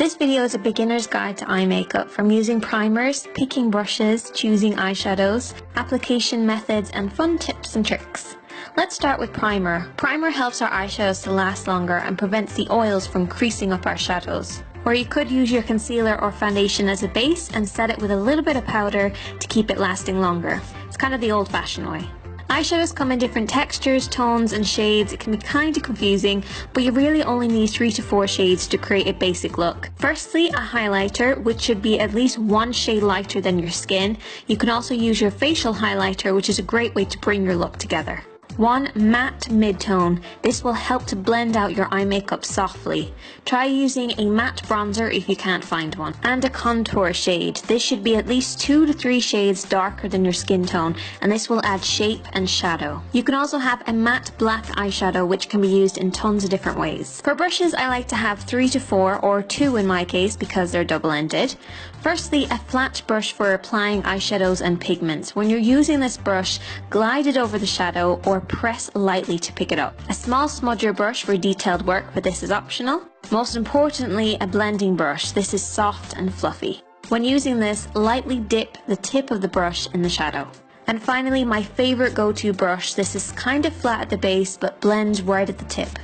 This video is a beginner's guide to eye makeup, from using primers, picking brushes, choosing eyeshadows, application methods, and fun tips and tricks. Let's start with primer. Primer helps our eyeshadows to last longer and prevents the oils from creasing up our shadows. Or you could use your concealer or foundation as a base and set it with a little bit of powder to keep it lasting longer. It's kind of the old-fashioned way. Eyeshadows come in different textures, tones and shades. It can be kind of confusing, but you really only need 3 to 4 shades to create a basic look. Firstly, a highlighter, which should be at least 1 shade lighter than your skin. You can also use your facial highlighter, which is a great way to bring your look together. 1 matte mid-tone. This will help to blend out your eye makeup softly. Try using a matte bronzer if you can't find one. And a contour shade. This should be at least 2 to 3 shades darker than your skin tone, and this will add shape and shadow. You can also have a matte black eyeshadow, which can be used in tons of different ways. For brushes, I like to have 3 to 4, or 2 in my case because they're double-ended. Firstly, a flat brush for applying eyeshadows and pigments. When you're using this brush, glide it over the shadow or press lightly to pick it up. A small smudger brush for detailed work, but this is optional. Most importantly, a blending brush. This is soft and fluffy. When using this, lightly dip the tip of the brush in the shadow. And finally, my favorite go-to brush. This is kind of flat at the base, but blends right at the tip.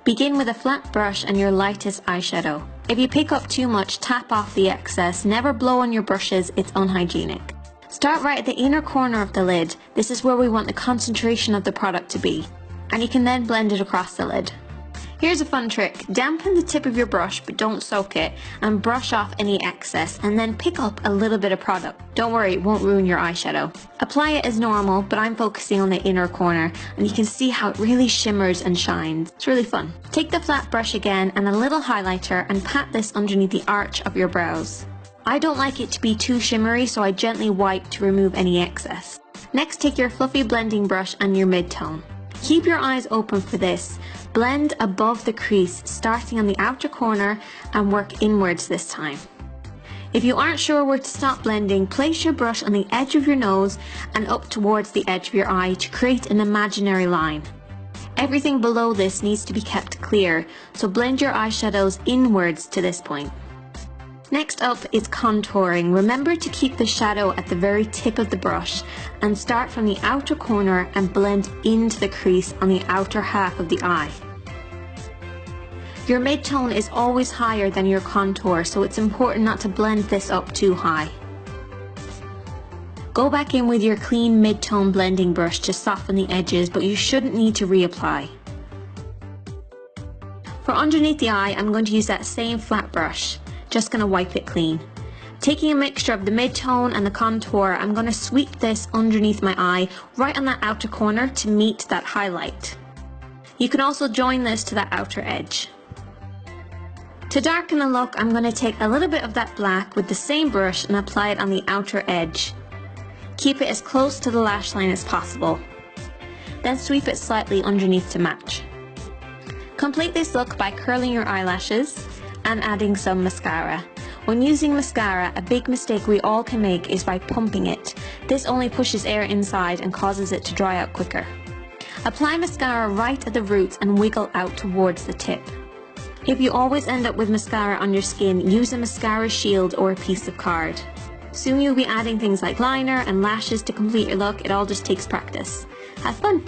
Begin with a flat brush and your lightest eyeshadow. If you pick up too much, tap off the excess. Never blow on your brushes, it's unhygienic. Start right at the inner corner of the lid. This is where we want the concentration of the product to be. And you can then blend it across the lid. Here's a fun trick. Dampen the tip of your brush, but don't soak it, and brush off any excess, and then pick up a little bit of product. Don't worry, it won't ruin your eyeshadow. Apply it as normal, but I'm focusing on the inner corner, and you can see how it really shimmers and shines. It's really fun. Take the flat brush again and a little highlighter and pat this underneath the arch of your brows. I don't like it to be too shimmery, so I gently wipe to remove any excess. Next, take your fluffy blending brush and your mid-tone. Keep your eyes open for this. Blend above the crease, starting on the outer corner, and work inwards this time. If you aren't sure where to stop blending, place your brush on the edge of your nose and up towards the edge of your eye to create an imaginary line. Everything below this needs to be kept clear, so blend your eyeshadows inwards to this point. Next up is contouring. Remember to keep the shadow at the very tip of the brush and start from the outer corner and blend into the crease on the outer half of the eye. Your mid-tone is always higher than your contour, so it's important not to blend this up too high. Go back in with your clean mid-tone blending brush to soften the edges, but you shouldn't need to reapply. For underneath the eye, I'm going to use that same flat brush. Just going to wipe it clean. Taking a mixture of the mid-tone and the contour, I'm going to sweep this underneath my eye, right on that outer corner to meet that highlight. You can also join this to that outer edge. To darken the look, I'm going to take a little bit of that black with the same brush and apply it on the outer edge. Keep it as close to the lash line as possible. Then sweep it slightly underneath to match. Complete this look by curling your eyelashes and adding some mascara. When using mascara, a big mistake we all can make is by pumping it. This only pushes air inside and causes it to dry out quicker. Apply mascara right at the roots and wiggle out towards the tip. If you always end up with mascara on your skin, use a mascara shield or a piece of card. Soon you'll be adding things like liner and lashes to complete your look. It all just takes practice. Have fun!